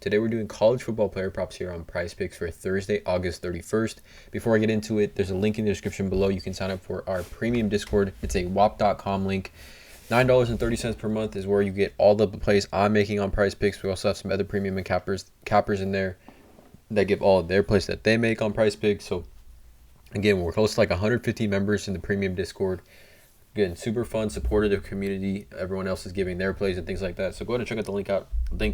Today we're doing college football player props here on PrizePicks for Thursday, August 31st. Before I get into it, there's a link in the description below. You can sign up for our premium Discord. It's a wap.com link. $9.30 per month is where you get all the plays I'm making on PrizePicks. We also have some other premium and cappers in there that give all of their plays that they make on PrizePicks. So again, we're close to like 150 members in the premium Discord. Again, super fun, supportive community. Everyone else is giving their plays and things like that. So go ahead and check out the link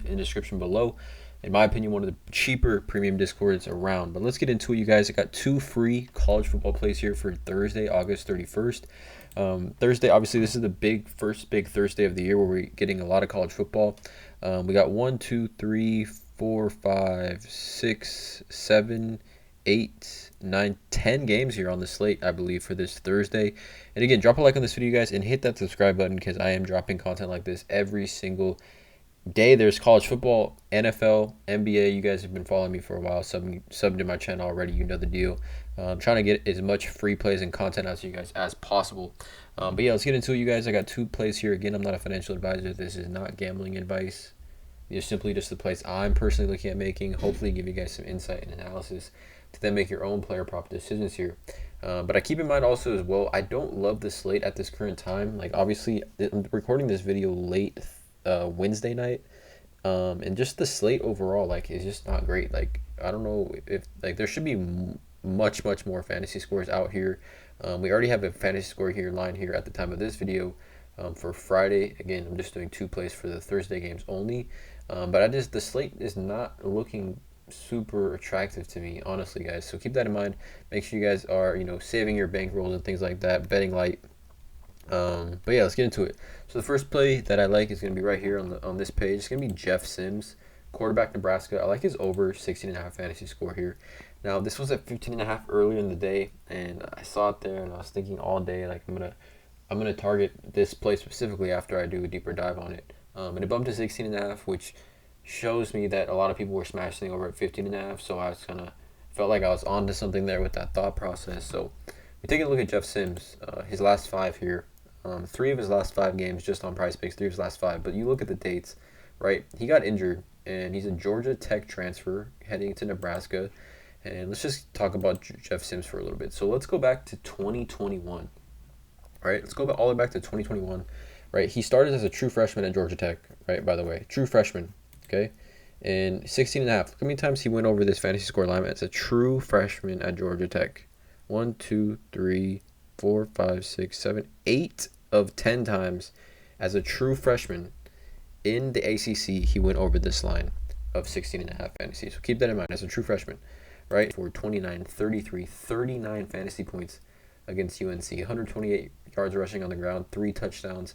in the description below. In my opinion, one of the cheaper premium Discords around. But let's get into it, you guys. I got 2 free college football plays here for Thursday, August 31st. Thursday, obviously, this is the first big Thursday of the year where we're getting a lot of college football. We got 1, 2, 3, 4, 5, 6, 7, 8, 9, 10 games here on the slate, I believe, for this Thursday. And again, drop a like on this video, guys, and hit that subscribe button because I am dropping content like this every single day. There's college football, NFL, NBA. You guys have been following me for a while, subbed to my channel already. You know the deal. I'm trying to get as much free plays and content out to you guys as possible. But yeah, let's get into it, you guys. I got 2 plays here. Again, I'm not a financial advisor. This is not gambling advice. It's simply just the plays I'm personally looking at making. Hopefully give you guys some insight and analysis to then make your own player prop decisions here. But I keep in mind also as well, I don't love the slate at this current time. Like, obviously, I'm recording this video late Wednesday night. And just the slate overall, like, is just not great. Like, I don't know if, like, there should be much more fantasy scores out here. We already have a fantasy score line here at the time of this video for Friday. Again, I'm just doing 2 plays for the Thursday games only. But the slate is not looking super attractive to me, honestly, guys. So keep that in mind. Make sure you guys are, saving your bankrolls and things like that, betting light. But yeah, let's get into it. So the first play that I like is going to be right here on this page. It's going to be Jeff Sims, quarterback, Nebraska. I like his over 16.5 fantasy score here. Now, this was at 15.5 earlier in the day, and I saw it there, and I was thinking all day, like, I'm gonna target this play specifically after I do a deeper dive on it. And it bumped to 16.5, which shows me that a lot of people were smashing over at 15.5. So I was felt like I was onto something there with that thought process. So we take a look at Jeff Sims, his last 5 here. 3 of his last 5 games just on PrizePicks, 3 of his last 5. But you look at the dates, right? He got injured, and he's a Georgia Tech transfer heading to Nebraska. And let's just talk about Jeff Sims for a little bit. So let's go back to 2021. Right? Let's go all the way back to 2021. Right? He started as a true freshman at Georgia Tech, right? By the way, true freshman, okay? And 16.5. Look how many times he went over this fantasy score line as a true freshman at Georgia Tech. 1, 2, 3, 4, 5, 6, 7, 8 of 10 times as a true freshman in the ACC, he went over this line of 16.5 fantasy. So keep that in mind as a true freshman, right? For 29, 33, 39 fantasy points against UNC, 128 yards rushing on the ground, 3 touchdowns.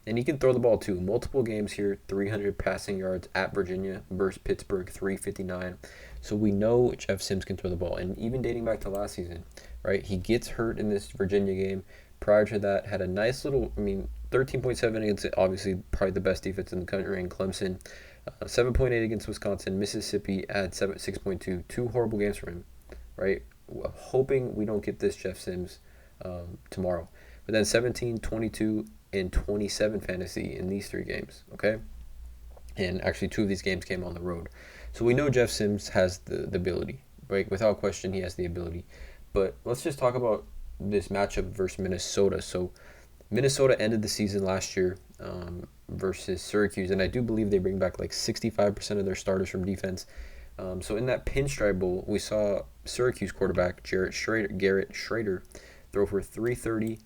And he can throw the ball too. Multiple games here, 300 passing yards at Virginia versus Pittsburgh, 359. So we know Jeff Sims can throw the ball. And even dating back to last season, right? He gets hurt in this Virginia game. Prior to that, had a nice little, 13.7 against obviously probably the best defense in the country in Clemson. 7.8 against Wisconsin. Mississippi at 6.2. 2 horrible games for him, right? Hoping we don't get this Jeff Sims tomorrow. But then 17, 22, and 27 fantasy in these 3 games, okay? And actually 2 of these games came on the road. So we know Jeff Sims has the ability, right? Without question, he has the ability. But let's just talk about this matchup versus Minnesota. So Minnesota ended the season last year versus Syracuse, and I do believe they bring back like 65% of their starters from defense. So in that Pinstripe Bowl, we saw Syracuse quarterback Garrett Schrader throw for 330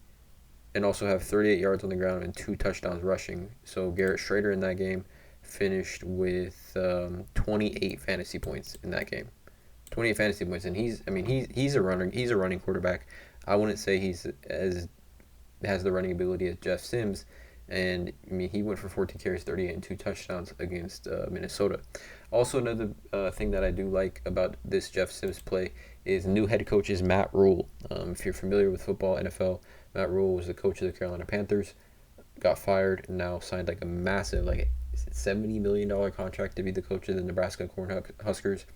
and also have 38 yards on the ground and 2 touchdowns rushing. So Garrett Schrader in that game finished with 28 fantasy points in that game. 28 fantasy points, and he's a running quarterback. I wouldn't say has the running ability as Jeff Sims, and he went for 14 carries, 38, and 2 touchdowns against Minnesota. Also, another thing that I do like about this Jeff Sims play is new head coach is Matt Rule. If you're familiar with football, NFL, Matt Rule was the coach of the Carolina Panthers, got fired, and now signed like a massive, like $70 million contract to be the coach of the Nebraska Cornhuskers.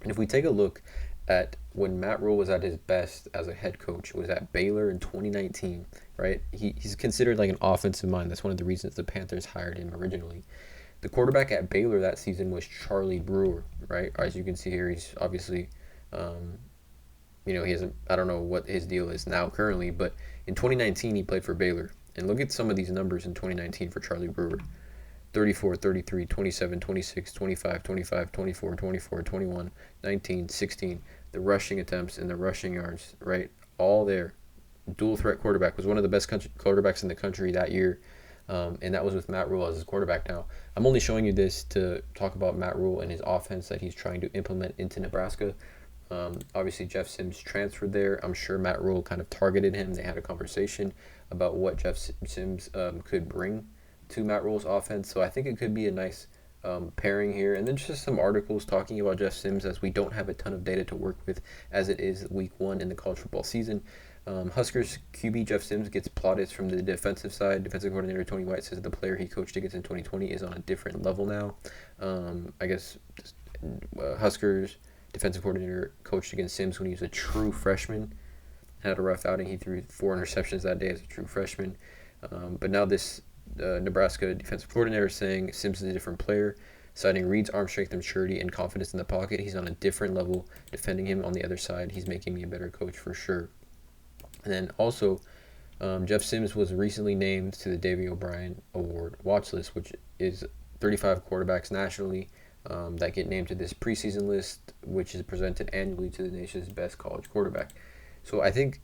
And if we take a look at when Matt Rule was at his best as a head coach, was at Baylor in 2019, right? He's considered like an offensive mind. That's one of the reasons the Panthers hired him originally. The quarterback at Baylor that season was Charlie Brewer, right? As you can see here, he's obviously, he hasn't, I don't know what his deal is now currently, but in 2019 he played for Baylor. And look at some of these numbers in 2019 for Charlie Brewer. 34, 33, 27, 26, 25, 25, 24, 24, 21, 19, 16. The rushing attempts and the rushing yards, right? All there. Dual threat quarterback, was one of the best quarterbacks in the country that year. And that was with Matt Rule as his quarterback now. I'm only showing you this to talk about Matt Rule and his offense that he's trying to implement into Nebraska. Obviously, Jeff Sims transferred there. I'm sure Matt Rule kind of targeted him. They had a conversation about what Jeff Sims could bring to Matt Rule's offense. So I think it could be a nice pairing here. And then just some articles talking about Jeff Sims, as we don't have a ton of data to work with as it is week 1 in the college football season. Huskers QB Jeff Sims gets plaudits from the defensive side. Defensive coordinator Tony White says the player he coached against in 2020 is on a different level now. Huskers defensive coordinator coached against Sims when he was a true freshman. Had a rough outing. He threw 4 interceptions that day as a true freshman. But now this Nebraska defensive coordinator is saying Sims is a different player, citing Reed's arm strength and maturity and confidence in the pocket. He's on a different level. Defending him on the other side, he's making me a better coach for sure. And then also, Jeff Sims was recently named to the Davey O'Brien Award watch list, which is 35 quarterbacks nationally that get named to this preseason list, which is presented annually to the nation's best college quarterback. So I think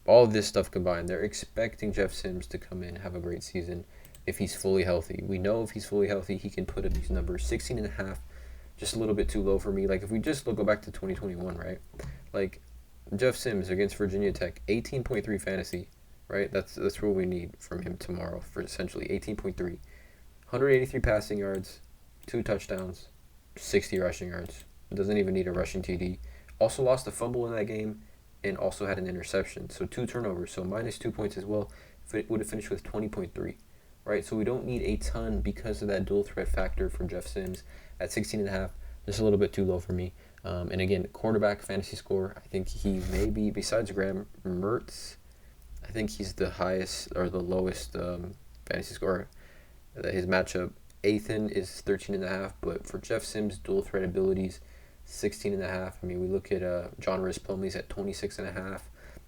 all of this stuff combined, they're expecting Jeff Sims to come in, have a great season if he's fully healthy. We know if he's fully healthy, he can put up these numbers. 16.5, just a little bit too low for me. Like, if we just go back to 2021, right? Like, Jeff Sims against Virginia Tech, 18.3 fantasy, right? That's what we need from him tomorrow for essentially 18.3. 183 passing yards, 2 touchdowns, 60 rushing yards. Doesn't even need a rushing TD. Also lost a fumble in that game and also had an interception. So 2 turnovers, so minus 2 points as well. It would have finished with 20.3, right? So we don't need a ton because of that dual threat factor for Jeff Sims at 16.5. Just a little bit too low for me. And again, quarterback fantasy score, I think he may be, besides Graham Mertz, I think he's the highest or the lowest fantasy score. His matchup, Athan, is 13.5, but for Jeff Sims' dual threat abilities, 16.5. I mean, we look at John Rhys Plumlee's at 26.5,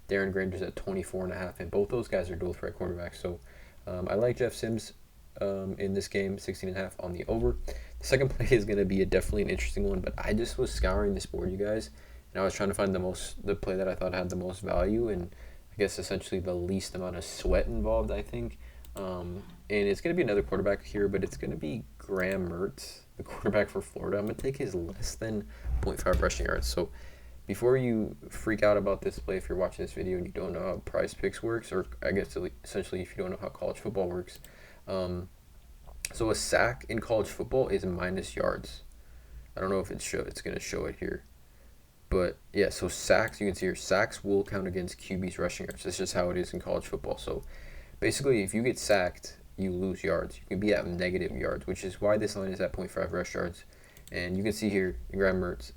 Darren Granger's at 24.5, and both those guys are dual threat quarterbacks. So I like Jeff Sims in this game, 16.5 on the over. The second play is going to be definitely an interesting one, but I just was scouring this board, you guys, and I was trying to find the play that I thought had the most value, and I guess essentially the least amount of sweat involved, I think. And it's going to be another quarterback here, but it's going to be Graham Mertz, the quarterback for Florida. I'm going to take his less than 0.5 rushing yards. So before you freak out about this play, if you're watching this video and you don't know how PrizePicks works, or I guess essentially if you don't know how college football works, so a sack in college football is minus yards. I don't know if it's going to show it here. But yeah, so sacks, you can see here, sacks will count against QB's rushing yards. That's just how it is in college football. So basically, if you get sacked, you lose yards. You can be at negative yards, which is why this line is at 0.5 rush yards. And you can see here, Graham Mertz,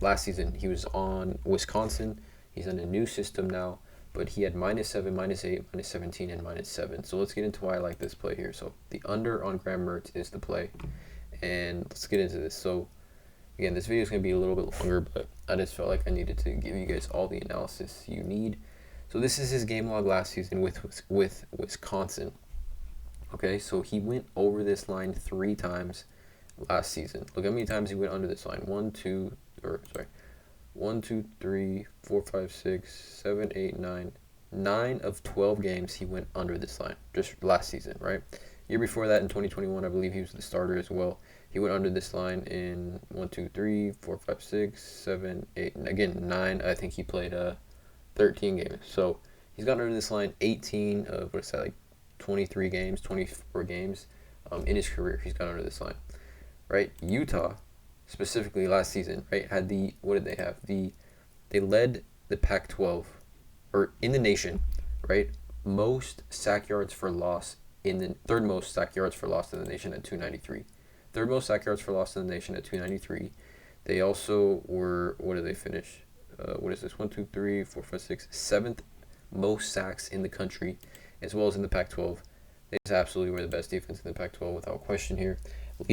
last season, he was on Wisconsin. He's on a new system now, but he had -7, -8, -17, and -7. So let's get into why I like this play here. So the under on Graham Mertz is the play. And let's get into this. So again, this video is going to be a little bit longer, but I just felt like I needed to give you guys all the analysis you need. So this is his game log last season with Wisconsin. Okay, so he went over this line 3 times last season. Look how many times he went under this line. 1, 2, 3, 4, 5, 6, 7, 8, 9. 9 of 12 games he went under this line just last season, right? Year before that, in 2021, I believe he was the starter as well. He went under this line in 1, 2, 3, 4, 5, 6, 7, 8, and again 9. I think he played 13 games. So he's gotten under this line 18 of 23 games, 24 games in his career. He's gone under this line, right? Utah, specifically last season, right, had what did they have? They led the Pac-12 or in the nation, right? Most sack yards for loss third most sack yards for loss in the nation at 293. Third most sack yards for loss in the nation at 293. They also were, what did they finish? What is this? 1, 2, 3, 4, 5, 6, 7th most sacks in the country, as well as in the Pac-12. They just absolutely were the best defense in the Pac-12 without question here.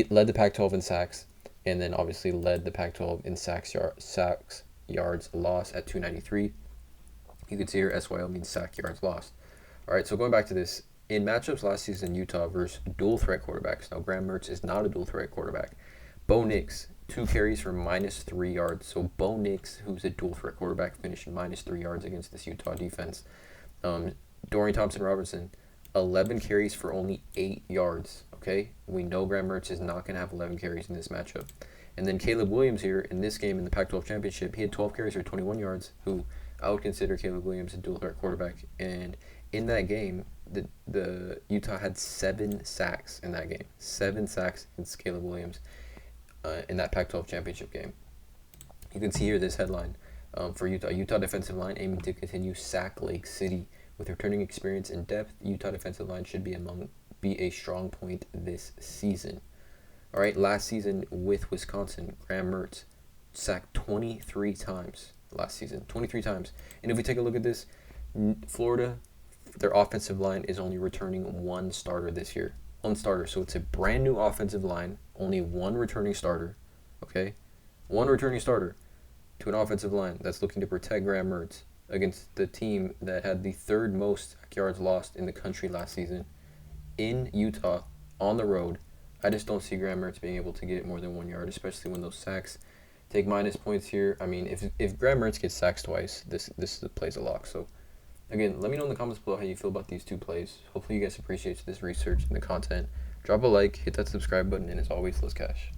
led the Pac-12 in sacks, and then obviously led the Pac-12 in sacks yards lost at 293. You can see here SYL means sack yards lost. All right, so going back to this, in matchups last season, Utah versus dual threat quarterbacks. Now, Graham Mertz is not a dual threat quarterback. Bo Nix, 2 carries for -3 yards. So Bo Nix, who's a dual threat quarterback, finished -3 yards against this Utah defense. Dorian Thompson-Robertson, 11 carries for only 8 yards. Okay, we know Graham Mertz is not going to have 11 carries in this matchup. And then Caleb Williams here in this game in the Pac-12 championship, he had 12 carries for 21 yards. Who I would consider Caleb Williams a dual threat quarterback. And in that game, the Utah had 7 sacks in that game. 7 sacks against Caleb Williams in that Pac-12 championship game. You can see here this headline for Utah. Utah defensive line aiming to continue sack Lake City. With returning experience and depth, Utah defensive line should be a strong point this season. All right, last season with Wisconsin, Graham Mertz sacked 23 times last season. 23 times. And if we take a look at this, Florida, their offensive line is only returning 1 starter this year. 1 starter. So it's a brand new offensive line, only 1 returning starter. Okay? 1 returning starter to an offensive line that's looking to protect Graham Mertz against the team that had the 3rd most yards lost in the country last season in Utah on the road. I just don't see Graham Mertz being able to get more than 1 yard, especially when those sacks take minus points here. I mean, if Graham Mertz gets sacks twice, this plays a lock. So, again, let me know in the comments below how you feel about these 2 plays. Hopefully you guys appreciate this research and the content. Drop a like, hit that subscribe button, and as always, let's cash.